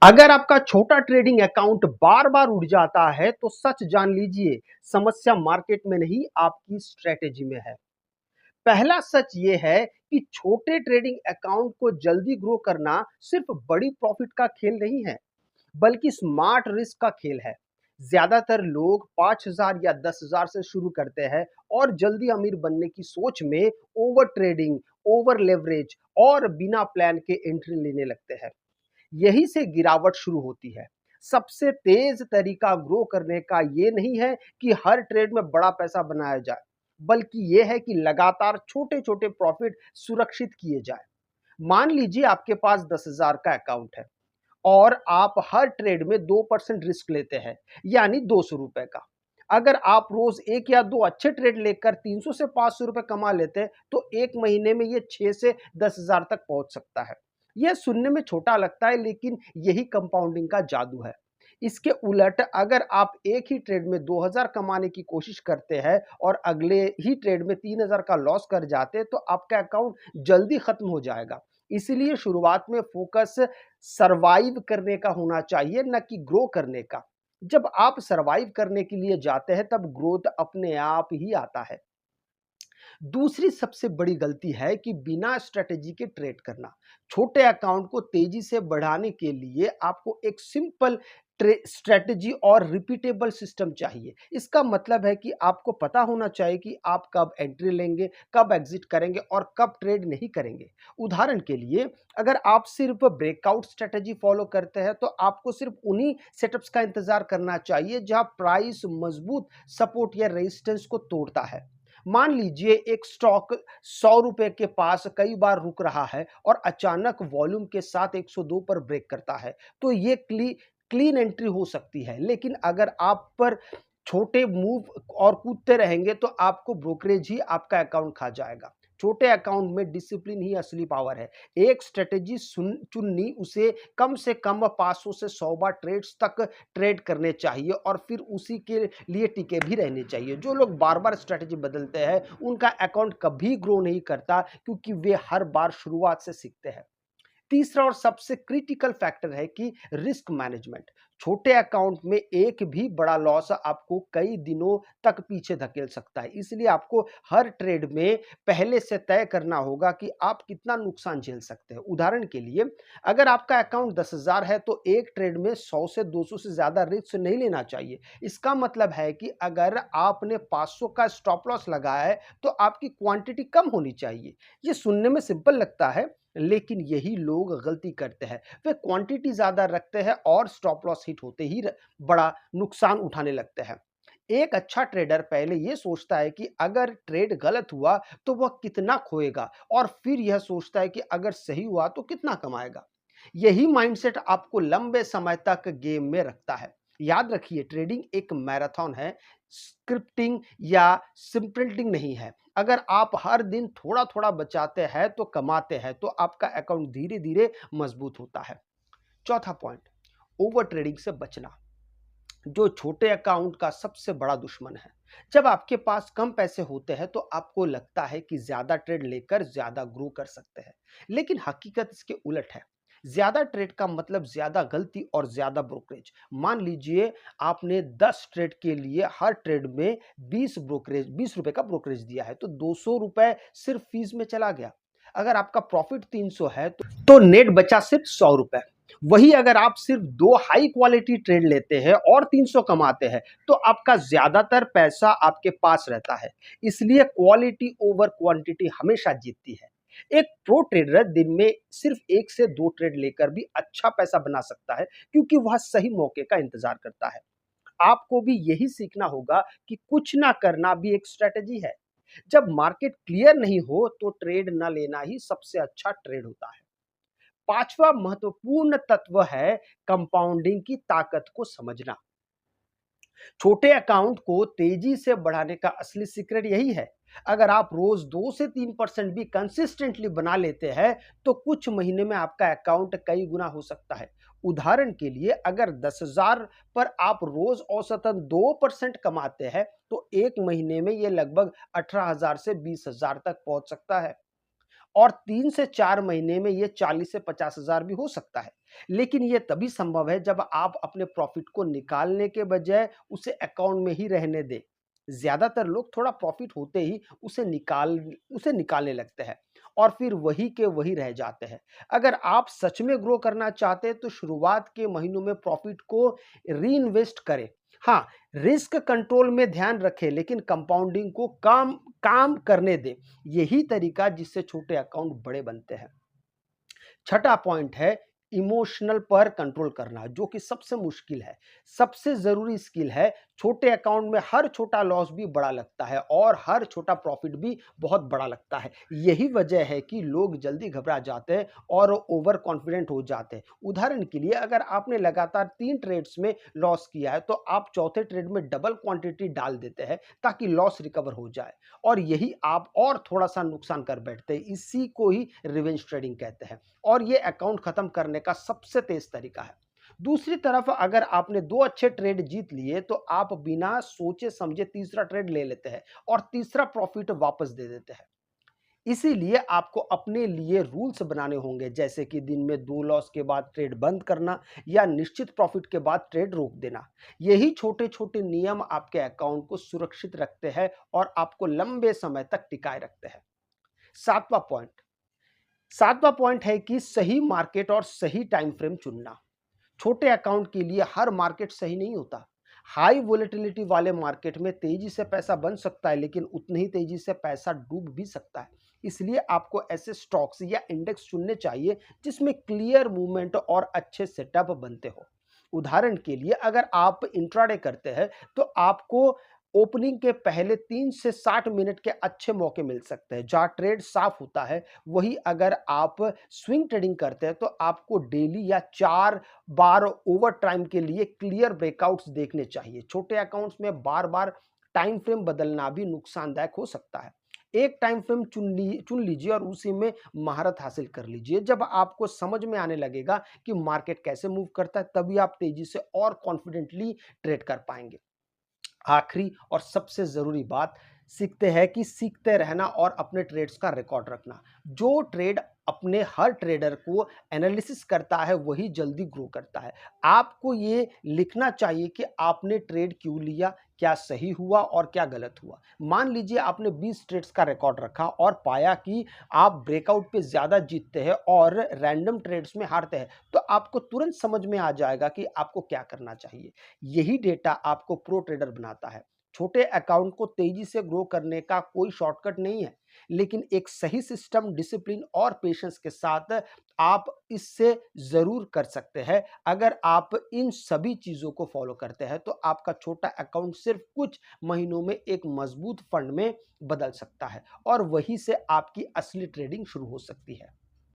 अगर आपका छोटा ट्रेडिंग अकाउंट बार बार उड़ जाता है तो सच जान लीजिए, समस्या मार्केट में नहीं आपकी स्ट्रेटेजी में है। पहला सच ये है कि छोटे ट्रेडिंग अकाउंट को जल्दी ग्रो करना सिर्फ बड़ी प्रॉफिट का खेल नहीं है, बल्कि स्मार्ट रिस्क का खेल है। ज्यादातर लोग 5,000 या 10,000 से शुरू करते हैं और जल्दी अमीर बनने की सोच में ओवर ट्रेडिंग, ओवर लेवरेज और बिना प्लान के एंट्री लेने लगते हैं। यही से गिरावट शुरू होती है। सबसे तेज तरीका ग्रो करने का ये नहीं है कि हर ट्रेड में बड़ा पैसा बनाया जाए, बल्कि ये है कि लगातार छोटे छोटे प्रॉफिट सुरक्षित किए जाए। मान लीजिए आपके पास 10,000 का अकाउंट है और आप हर ट्रेड में 2% रिस्क लेते हैं, यानी 200 रुपए का। अगर आप रोज एक या दो अच्छे ट्रेड लेकर 300 से 500 रुपए कमा लेते हैं, तो एक महीने में ये 6 से 10,000 तक पहुंच सकता है। यह सुनने में छोटा लगता है, लेकिन यही कंपाउंडिंग का जादू है। इसके उलट अगर आप एक ही ट्रेड में 2,000 कमाने की कोशिश करते हैं और अगले ही ट्रेड में 3,000 का लॉस कर जाते हैं, तो आपका अकाउंट जल्दी खत्म हो जाएगा। इसीलिए शुरुआत में फोकस सरवाइव करने का होना चाहिए, न कि ग्रो करने का। जब आप सरवाइव करने के लिए जाते हैं, तब ग्रोथ अपने आप ही आता है। दूसरी सबसे बड़ी गलती है कि बिना स्ट्रेटेजी के ट्रेड करना। छोटे अकाउंट को तेजी से बढ़ाने के लिए आपको एक सिंपल स्ट्रेटेजी और रिपीटेबल सिस्टम चाहिए। इसका मतलब है कि आपको पता होना चाहिए कि आप कब एंट्री लेंगे, कब एग्जिट करेंगे और कब ट्रेड नहीं करेंगे। उदाहरण के लिए, अगर आप सिर्फ ब्रेकआउट स्ट्रेटेजी फॉलो करते हैं, तो आपको सिर्फ उन्हीं सेटअप्स का इंतजार करना चाहिए जहां प्राइस मजबूत सपोर्ट या रेजिस्टेंस को तोड़ता है। मान लीजिए एक स्टॉक 100 रुपए के पास कई बार रुक रहा है और अचानक वॉल्यूम के साथ 102 पर ब्रेक करता है, तो ये क्लीन एंट्री हो सकती है। लेकिन अगर आप पर छोटे मूव और कूदते रहेंगे, तो आपको ब्रोकरेज ही आपका अकाउंट खा जाएगा। छोटे अकाउंट में डिसिप्लिन ही असली पावर है। एक स्ट्रेटेजी चुननी, उसे कम से कम 500 से 100 बार ट्रेड्स तक ट्रेड करने चाहिए और फिर उसी के लिए टिके भी रहने चाहिए। जो लोग बार बार स्ट्रेटेजी बदलते हैं, उनका अकाउंट कभी ग्रो नहीं करता, क्योंकि वे हर बार शुरुआत से सीखते हैं। तीसरा और सबसे क्रिटिकल फैक्टर है कि रिस्क मैनेजमेंट। छोटे अकाउंट में एक भी बड़ा लॉस आपको कई दिनों तक पीछे धकेल सकता है। इसलिए आपको हर ट्रेड में पहले से तय करना होगा कि आप कितना नुकसान झेल सकते हैं। उदाहरण के लिए, अगर आपका अकाउंट 10,000 है, तो एक ट्रेड में 100 से 200 से ज्यादा रिस्क नहीं लेना चाहिए। इसका मतलब है कि अगर आपने 500 का स्टॉप लॉस लगाया है, तो आपकी क्वांटिटी कम होनी चाहिए। ये सुनने में सिंपल लगता है, लेकिन यही लोग गलती करते हैं। वे क्वांटिटी ज्यादा रखते हैं और स्टॉप लॉस हिट होते ही बड़ा नुकसान उठाने लगते हैं। एक अच्छा ट्रेडर पहले यह सोचता है कि अगर ट्रेड गलत हुआ तो वह कितना खोएगा, और फिर यह सोचता है कि अगर सही हुआ तो कितना कमाएगा। यही माइंडसेट आपको लंबे समय तक गेम में रखता है। याद रखिए, ट्रेडिंग एक मैराथन है, स्क्रिप्टिंग या स्प्रिंटिंग नहीं है। अगर आप हर दिन थोड़ा थोड़ा बचाते हैं तो कमाते हैं, तो आपका अकाउंट धीरे धीरे मजबूत होता है। चौथा पॉइंट, ओवर ट्रेडिंग से बचना, जो छोटे अकाउंट का सबसे बड़ा दुश्मन है। जब आपके पास कम पैसे होते हैं, तो आपको लगता है कि ज्यादा ट्रेड लेकर ज्यादा ग्रो कर सकते हैं, लेकिन हकीकत इसके उलट है। ज्यादा ट्रेड का मतलब ज्यादा गलती और ज्यादा ब्रोकरेज। मान लीजिए आपने 10 ट्रेड के लिए हर ट्रेड में 20 रुपए का ब्रोकरेज दिया है, तो 200 रुपए सिर्फ फीस में चला गया। अगर आपका प्रॉफिट 300 है, तो नेट बचा सिर्फ 100 रुपए। वही अगर आप सिर्फ दो हाई क्वालिटी ट्रेड लेते हैं और 300 कमाते हैं, तो आपका ज्यादातर पैसा आपके पास रहता है। इसलिए क्वालिटी ओवर क्वांटिटी हमेशा जीतती है। एक प्रो ट्रेडर दिन में सिर्फ एक से दो ट्रेड लेकर भी अच्छा पैसा बना सकता है, क्योंकि वह सही मौके का इंतजार करता है। आपको भी यही सीखना होगा कि कुछ ना करना भी एक स्ट्रेटेजी है। जब मार्केट क्लियर नहीं हो, तो ट्रेड न लेना ही सबसे अच्छा ट्रेड होता है। पांचवा महत्वपूर्ण तत्व है कंपाउंडिंग की ताकत को समझना। छोटे अकाउंट को तेजी से बढ़ाने का असली सीक्रेट यही है। अगर आप रोज 2 से 3% भी कंसिस्टेंटली बना लेते हैं, तो कुछ महीने में आपका अकाउंट कई गुना हो सकता है। उदाहरण के लिए, अगर 10,000 पर आप रोज औसतन 2% कमाते हैं, तो एक महीने में यह लगभग 18,000 से 20,000 तक पहुंच सकता है। और 3 से 4 महीने में ये 40 से 50 हज़ार भी हो सकता है। लेकिन ये तभी संभव है जब आप अपने प्रॉफिट को निकालने के बजाय उसे अकाउंट में ही रहने दें। ज़्यादातर लोग थोड़ा प्रॉफिट होते ही उसे निकालने लगते हैं और फिर वही के वही रह जाते हैं। अगर आप सच में ग्रो करना चाहते हैं तो शुरुआत के महीनों में प्रॉफिट को रीइन्वेस्ट करें। हाँ, रिस्क कंट्रोल में ध्यान रखें लेकिन कंपाउंडिंग को काम काम करने दें। यही तरीका जिससे छोटे अकाउंट बड़े बनते हैं। छठा पॉइंट है इमोशनल पर कंट्रोल करना, जो कि सबसे मुश्किल है। सबसे जरूरी स्किल है। छोटे अकाउंट में हर छोटा लॉस भी बड़ा लगता है और हर छोटा प्रॉफिट भी बहुत बड़ा लगता है। यही वजह है कि लोग जल्दी घबरा जाते हैं और ओवर कॉन्फिडेंट हो जाते हैं। उदाहरण के लिए अगर आपने लगातार 3 ट्रेड्स में लॉस किया है तो आप चौथे ट्रेड में डबल क्वांटिटी डाल देते हैं ताकि लॉस रिकवर हो जाए और यही आप और थोड़ा सा नुकसान कर बैठते हैं। इसी को ही रिवेंज ट्रेडिंग कहते हैं और ये अकाउंट खत्म करने का सबसे तेज तरीका है। दूसरी तरफ अगर आपने 2 अच्छे ट्रेड जीत लिए तो आप बिना सोचे समझे तीसरा ट्रेड ले लेते हैं और तीसरा प्रॉफिट वापस दे देते हैं। इसीलिए आपको अपने लिए रूल्स बनाने होंगे, जैसे कि दिन में 2 लॉस के बाद ट्रेड बंद करना या निश्चित प्रॉफिट के बाद ट्रेड रोक देना। यही छोटे-छोटे नियम आपके अकाउंट को सुरक्षित रखते हैं और आपको लंबे समय तक टिकाए रखते हैं। सातवां पॉइंट सातवां पॉइंट है कि सही मार्केट और सही टाइम फ्रेम चुनना। छोटे अकाउंट के लिए हर मार्केट सही नहीं होता। हाई वोलेटिलिटी वाले मार्केट में तेजी से पैसा बन सकता है लेकिन उतनी ही तेजी से पैसा डूब भी सकता है। इसलिए आपको ऐसे स्टॉक्स या इंडेक्स चुनने चाहिए जिसमें क्लियर मूवमेंट और अच्छे सेटअप बनते हो। उदाहरण के लिए अगर आप इंट्राडे करते हैं तो आपको ओपनिंग के पहले 3 से 60 मिनट के अच्छे मौके मिल सकते हैं जहां ट्रेड साफ होता है। वही अगर आप स्विंग ट्रेडिंग करते हैं तो आपको डेली या 4 बार ओवर टाइम के लिए क्लियर ब्रेकआउट्स देखने चाहिए। छोटे अकाउंट्स में बार बार टाइम फ्रेम बदलना भी नुकसानदायक हो सकता है। एक टाइम फ्रेम चुन लीजिए और उसी में महारत हासिल कर लीजिए। जब आपको समझ में आने लगेगा कि मार्केट कैसे मूव करता है तभी आप तेजी से और कॉन्फिडेंटली ट्रेड कर पाएंगे। आखिरी और सबसे ज़रूरी बात सीखते हैं कि सीखते रहना और अपने ट्रेड्स का रिकॉर्ड रखना। जो ट्रेड अपने हर ट्रेडर को एनालिसिस करता है वही जल्दी ग्रो करता है। आपको ये लिखना चाहिए कि आपने ट्रेड क्यों लिया, क्या सही हुआ और क्या गलत हुआ। मान लीजिए आपने 20 ट्रेड्स का रिकॉर्ड रखा और पाया कि आप ब्रेकआउट पे ज़्यादा जीतते हैं और रैंडम ट्रेड्स में हारते हैं, तो आपको तुरंत समझ में आ जाएगा कि आपको क्या करना चाहिए। यही डेटा आपको प्रो ट्रेडर बनाता है। छोटे अकाउंट को तेजी से ग्रो करने का कोई शॉर्टकट नहीं है, लेकिन एक सही सिस्टम, डिसिप्लिन और पेशेंस के साथ आप इससे ज़रूर कर सकते हैं। अगर आप इन सभी चीज़ों को फॉलो करते हैं, तो आपका छोटा अकाउंट सिर्फ कुछ महीनों में एक मजबूत फंड में बदल सकता है और वहीं से आपकी असली ट्रेडिंग शुरू हो सकती है।